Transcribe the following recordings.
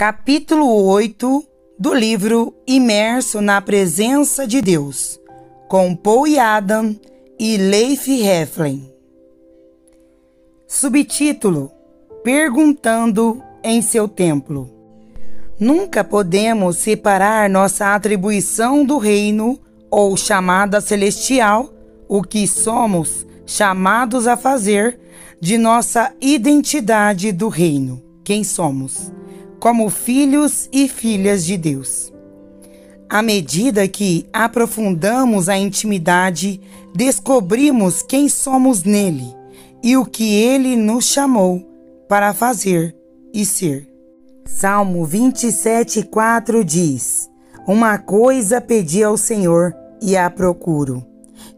Capítulo 8 do livro Imerso na Presença de Deus, com Paul Yadam e Leif Hetland. Subtítulo: Perguntando em seu templo. Nunca podemos separar nossa atribuição do reino ou chamada celestial, o que somos chamados a fazer, de nossa identidade do reino, quem somos, como filhos e filhas de Deus. À medida que aprofundamos a intimidade, descobrimos quem somos nele e o que ele nos chamou para fazer e ser. Salmo 27:4 diz: Uma coisa pedi ao Senhor e a procuro,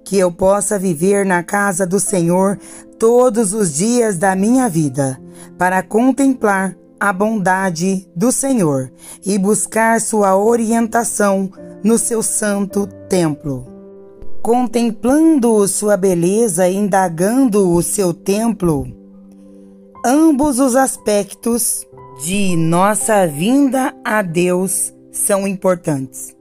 que eu possa viver na casa do Senhor todos os dias da minha vida, para contemplar a bondade do Senhor e buscar sua orientação no seu santo templo. Contemplando sua beleza e indagando o seu templo, ambos os aspectos de nossa vinda a Deus são importantes.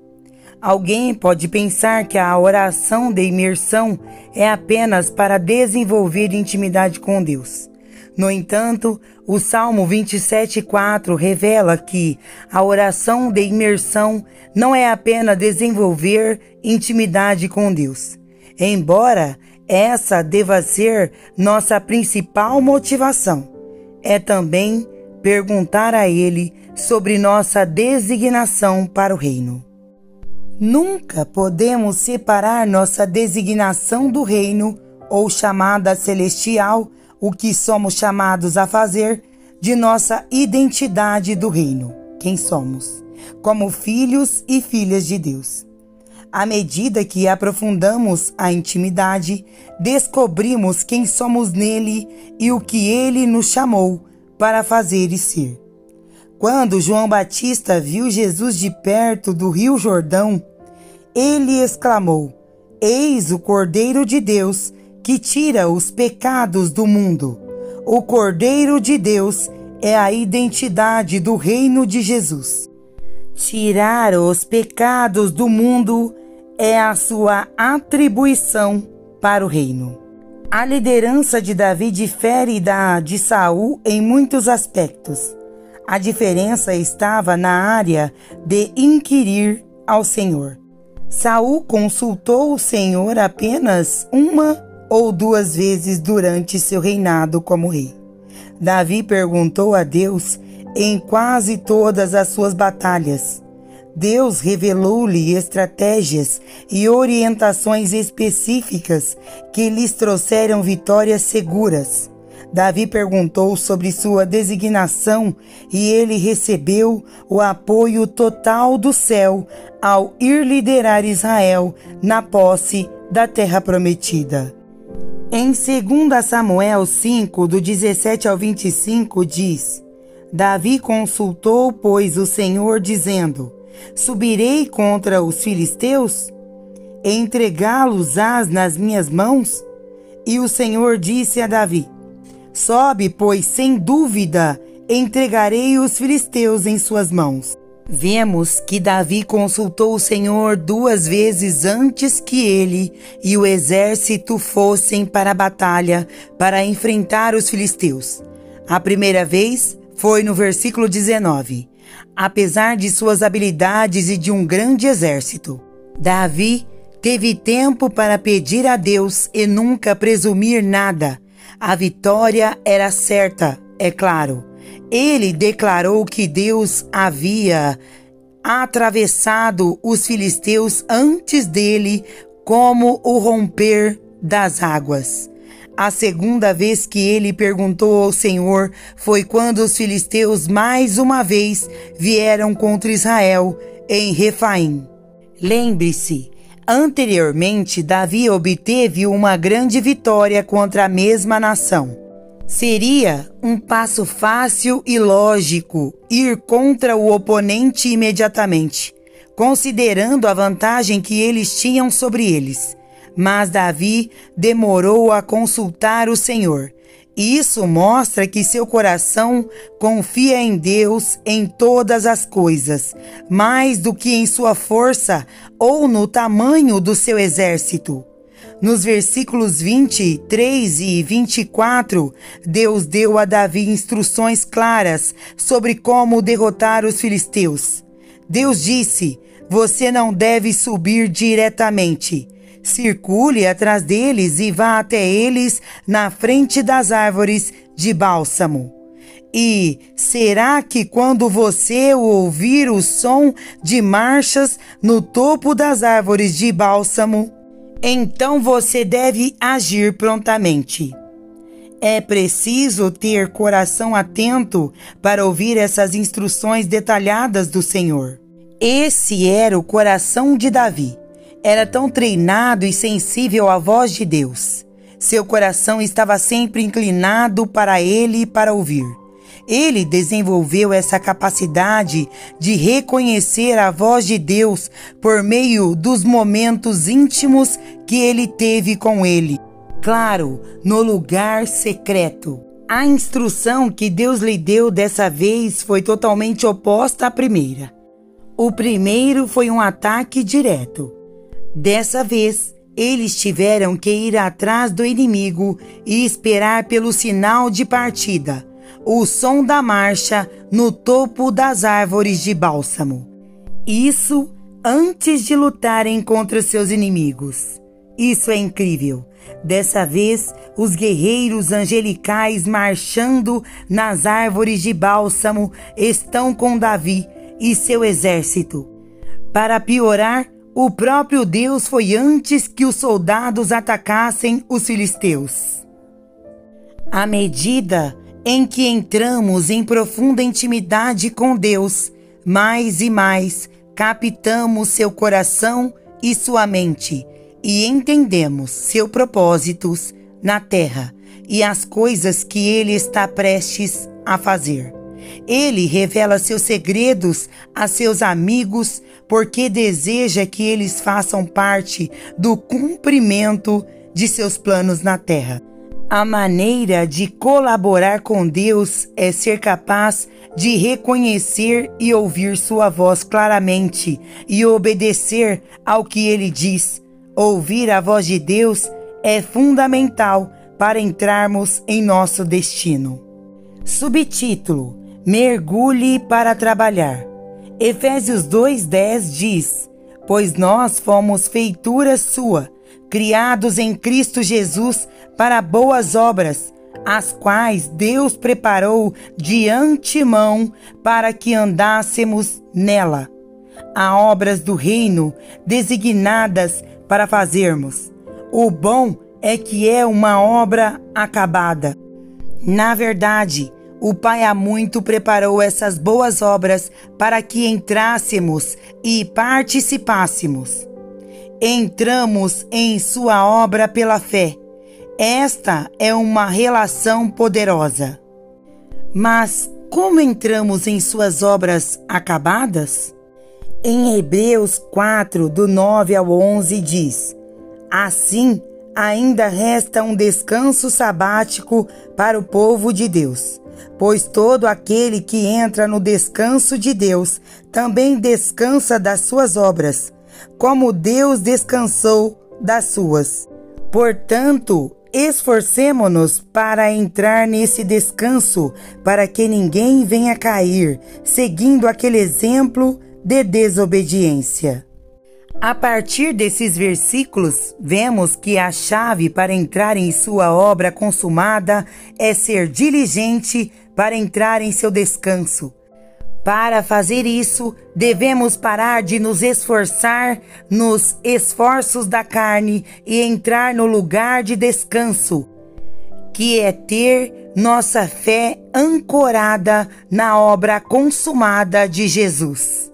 Alguém pode pensar que a oração de imersão é apenas para desenvolver intimidade com Deus. No entanto, o Salmo 27:4 revela que a oração de imersão não é apenas desenvolver intimidade com Deus, embora essa deva ser nossa principal motivação. É também perguntar a Ele sobre nossa designação para o reino. Nunca podemos separar nossa designação do reino ou chamada celestial, o que somos chamados a fazer, de nossa identidade do reino, quem somos, como filhos e filhas de Deus. À medida que aprofundamos a intimidade, descobrimos quem somos nele e o que ele nos chamou para fazer e ser. Quando João Batista viu Jesus de perto do Rio Jordão, ele exclamou: Eis o Cordeiro de Deus que tira os pecados do mundo. O Cordeiro de Deus é a identidade do reino de Jesus. Tirar os pecados do mundo é a sua atribuição para o reino. A liderança de Davi difere da de Saul em muitos aspectos. A diferença estava na área de inquirir ao Senhor. Saul consultou o Senhor apenas uma ou duas vezes durante seu reinado como rei. Davi perguntou a Deus em quase todas as suas batalhas. Deus revelou-lhe estratégias e orientações específicas que lhes trouxeram vitórias seguras. Davi perguntou sobre sua designação e ele recebeu o apoio total do céu ao ir liderar Israel na posse da terra prometida. Em 2 Samuel 5, do 17 ao 25, diz: Davi consultou, pois, o Senhor, dizendo: Subirei contra os filisteus? Entregá-los-ás nas minhas mãos? E o Senhor disse a Davi: Sobe, pois, sem dúvida, entregarei os filisteus em suas mãos. Vemos que Davi consultou o Senhor duas vezes antes que ele e o exército fossem para a batalha para enfrentar os filisteus. A primeira vez foi no versículo 19. Apesar de suas habilidades e de um grande exército, Davi teve tempo para pedir a Deus e nunca presumir nada. A vitória era certa, é claro. Ele declarou que Deus havia atravessado os filisteus antes dele, como o romper das águas. A segunda vez que ele perguntou ao Senhor foi quando os filisteus mais uma vez vieram contra Israel em Refaim. Lembre-se, anteriormente Davi obteve uma grande vitória contra a mesma nação. Seria um passo fácil e lógico ir contra o oponente imediatamente, considerando a vantagem que eles tinham sobre eles. Mas Davi demorou a consultar o Senhor. Isso mostra que seu coração confia em Deus em todas as coisas, mais do que em sua força ou no tamanho do seu exército. Nos versículos 23 e 24, Deus deu a Davi instruções claras sobre como derrotar os filisteus. Deus disse: "Você não deve subir diretamente. Circule atrás deles e vá até eles na frente das árvores de bálsamo. E será que quando você ouvir o som de marchas no topo das árvores de bálsamo, então você deve agir prontamente." É preciso ter coração atento para ouvir essas instruções detalhadas do Senhor. Esse era o coração de Davi. Era tão treinado e sensível à voz de Deus. Seu coração estava sempre inclinado para ele e para ouvir. Ele desenvolveu essa capacidade de reconhecer a voz de Deus por meio dos momentos íntimos que ele teve com ele. Claro, no lugar secreto. A instrução que Deus lhe deu dessa vez foi totalmente oposta à primeira. O primeiro foi um ataque direto. Dessa vez, eles tiveram que ir atrás do inimigo e esperar pelo sinal de partida, o som da marcha no topo das árvores de bálsamo. Isso antes de lutarem contra seus inimigos. Isso é incrível. Dessa vez, os guerreiros angelicais marchando nas árvores de bálsamo estão com Davi e seu exército. Para piorar, o próprio Deus foi antes que os soldados atacassem os filisteus. À medida em que entramos em profunda intimidade com Deus, mais e mais captamos seu coração e sua mente e entendemos seus propósitos na terra e as coisas que Ele está prestes a fazer. Ele revela seus segredos a seus amigos porque deseja que eles façam parte do cumprimento de seus planos na terra. A maneira de colaborar com Deus é ser capaz de reconhecer e ouvir sua voz claramente e obedecer ao que Ele diz. Ouvir a voz de Deus é fundamental para entrarmos em nosso destino. Subtítulo: Mergulhe para trabalhar. Efésios 2:10 diz: "Pois nós fomos feitura sua, criados em Cristo Jesus para boas obras, as quais Deus preparou de antemão para que andássemos nela." Há obras do reino designadas para fazermos. O bom é que é uma obra acabada. Na verdade, o Pai há muito preparou essas boas obras para que entrássemos e participássemos. Entramos em sua obra pela fé. Esta é uma relação poderosa. Mas como entramos em suas obras acabadas? Em Hebreus 4, do 9 ao 11 diz: "Assim, ainda resta um descanso sabático para o povo de Deus. Pois todo aquele que entra no descanso de Deus também descansa das suas obras, como Deus descansou das suas. Portanto, esforcemo-nos para entrar nesse descanso, para que ninguém venha cair, seguindo aquele exemplo de desobediência." A partir desses versículos, vemos que a chave para entrar em sua obra consumada é ser diligente para entrar em seu descanso. Para fazer isso, devemos parar de nos esforçar nos esforços da carne e entrar no lugar de descanso, que é ter nossa fé ancorada na obra consumada de Jesus.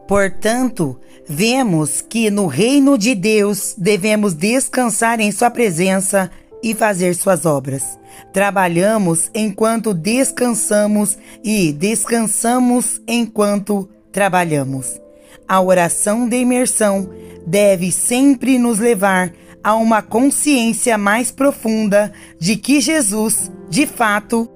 Portanto, vemos que no reino de Deus devemos descansar em sua presença e fazer suas obras. Trabalhamos enquanto descansamos e descansamos enquanto trabalhamos. A oração de imersão deve sempre nos levar a uma consciência mais profunda de que Jesus, de fato,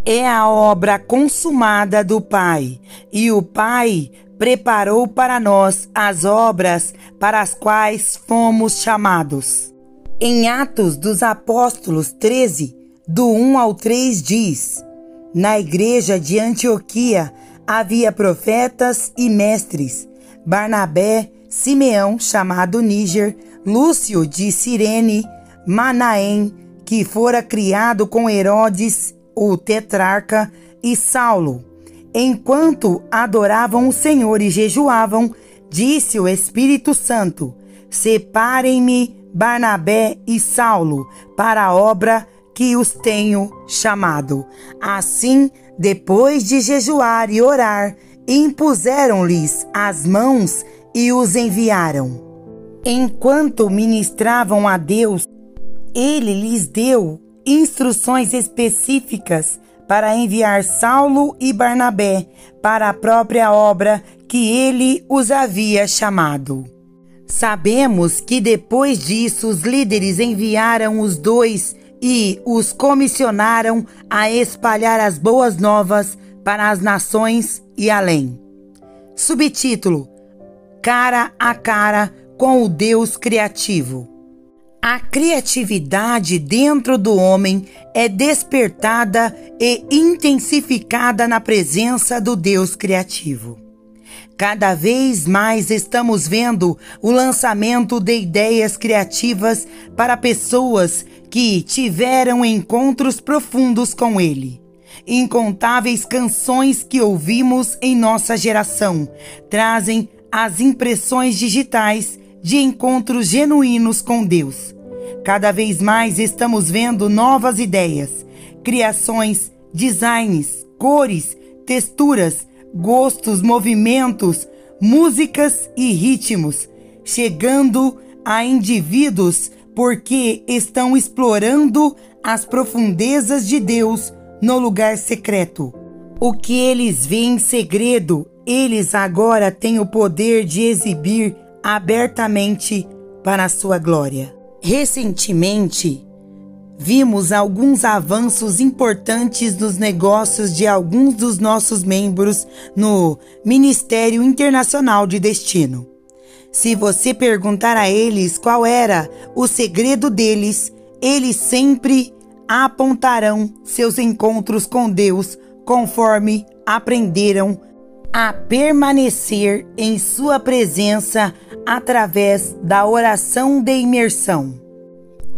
é a obra consumada do Pai, e o Pai preparou para nós as obras para as quais fomos chamados. Em Atos dos Apóstolos 13, do 1 ao 3 diz: Na igreja de Antioquia havia profetas e mestres, Barnabé, Simeão, chamado Níger, Lúcio de Cirene, Manaém, que fora criado com Herodes, o tetrarca, e Saulo. Enquanto adoravam o Senhor e jejuavam, disse o Espírito Santo: Separem-me Barnabé e Saulo para a obra que os tenho chamado. Assim, depois de jejuar e orar, impuseram-lhes as mãos e os enviaram. Enquanto ministravam a Deus, ele lhes deu instruções específicas para enviar Saulo e Barnabé para a própria obra que ele os havia chamado. Sabemos que depois disso os líderes enviaram os dois e os comissionaram a espalhar as boas novas para as nações e além. Subtítulo: Cara a cara com o Deus criativo. A criatividade dentro do homem é despertada e intensificada na presença do Deus criativo. Cada vez mais estamos vendo o lançamento de ideias criativas para pessoas que tiveram encontros profundos com Ele. Incontáveis canções que ouvimos em nossa geração trazem as impressões digitais de encontros genuínos com Deus. Cada vez mais estamos vendo novas ideias, criações, designs, cores, texturas, gostos, movimentos, músicas e ritmos, chegando a indivíduos porque estão explorando as profundezas de Deus no lugar secreto. O que eles veem em segredo, eles agora têm o poder de exibir abertamente para a sua glória. Recentemente, vimos alguns avanços importantes nos negócios de alguns dos nossos membros no Ministério Internacional de Destino. Se você perguntar a eles qual era o segredo deles, eles sempre apontarão seus encontros com Deus conforme aprenderam a permanecer em sua presença através da oração de imersão.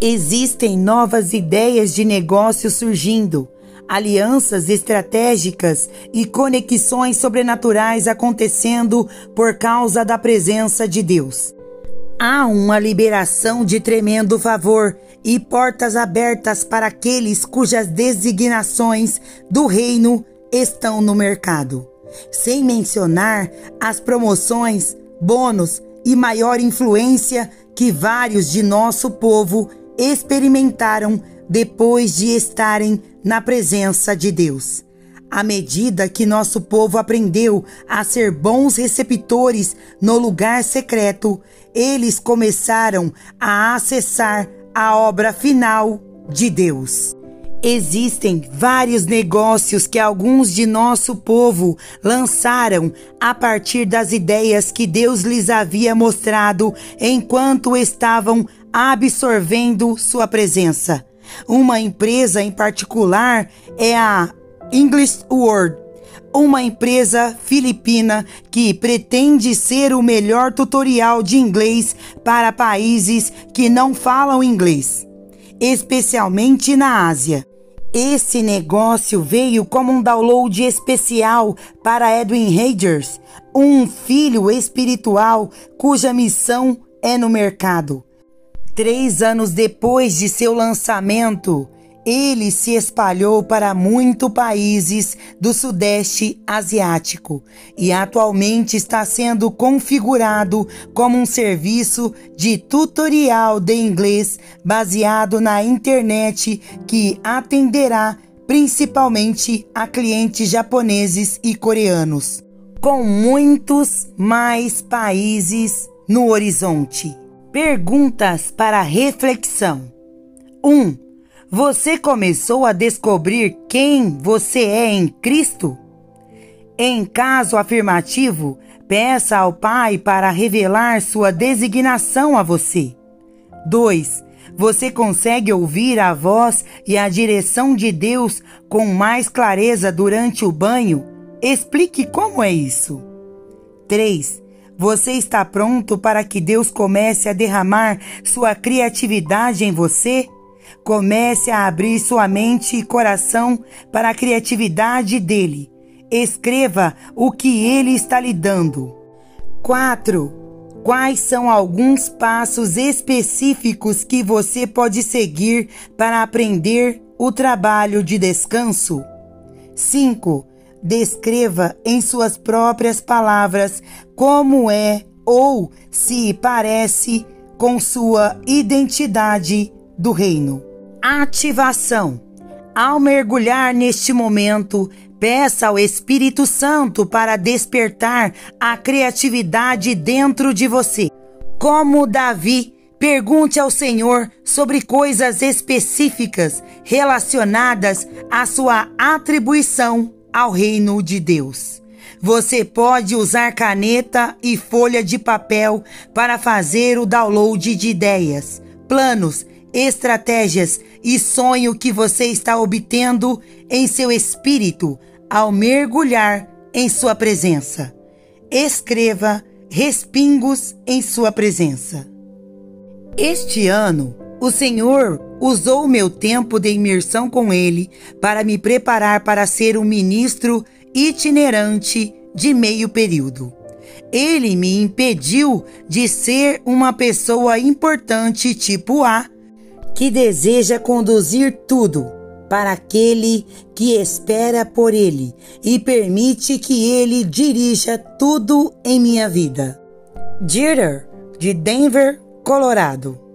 Existem novas ideias de negócio surgindo, alianças estratégicas e conexões sobrenaturais acontecendo por causa da presença de Deus. Há uma liberação de tremendo favor e portas abertas para aqueles cujas designações do reino estão no mercado. Sem mencionar as promoções, bônus e maior influência que vários de nosso povo experimentaram depois de estarem na presença de Deus. À medida que nosso povo aprendeu a ser bons receptores no lugar secreto, eles começaram a acessar a obra final de Deus. Existem vários negócios que alguns de nosso povo lançaram a partir das ideias que Deus lhes havia mostrado enquanto estavam absorvendo sua presença. Uma empresa em particular é a English World, uma empresa filipina que pretende ser o melhor tutorial de inglês para países que não falam inglês, especialmente na Ásia. Esse negócio veio como um download especial para Edwin Rogers, um filho espiritual cuja missão é no mercado. 3 anos depois de seu lançamento, ele se espalhou para muitos países do Sudeste Asiático e atualmente está sendo configurado como um serviço de tutorial de inglês baseado na internet que atenderá principalmente a clientes japoneses e coreanos, com muitos mais países no horizonte. Perguntas para reflexão. 1. Você começou a descobrir quem você é em Cristo? Em caso afirmativo, peça ao Pai para revelar sua designação a você. 2. Você consegue ouvir a voz e a direção de Deus com mais clareza durante o banho? Explique como é isso. 3. Você está pronto para que Deus comece a derramar sua criatividade em você? Comece a abrir sua mente e coração para a criatividade dele. Escreva o que ele está lhe dando. 4. Quais são alguns passos específicos que você pode seguir para aprender o trabalho de descanso? 5. Descreva em suas próprias palavras como é ou se parece com sua identidade do reino. Ativação. Ao mergulhar neste momento, peça ao Espírito Santo para despertar a criatividade dentro de você. Como Davi, pergunte ao Senhor sobre coisas específicas relacionadas à sua atribuição ao reino de Deus. Você pode usar caneta e folha de papel para fazer o download de ideias, planos, estratégias e sonho que você está obtendo em seu espírito ao mergulhar em sua presença. Escreva respingos em sua presença. Este ano, o Senhor usou o meu tempo de imersão com Ele para me preparar para ser um ministro itinerante de meio período. Ele me impediu de ser uma pessoa importante tipo A, que deseja conduzir tudo para aquele que espera por Ele e permite que Ele dirija tudo em minha vida. Jeter, de Denver, Colorado.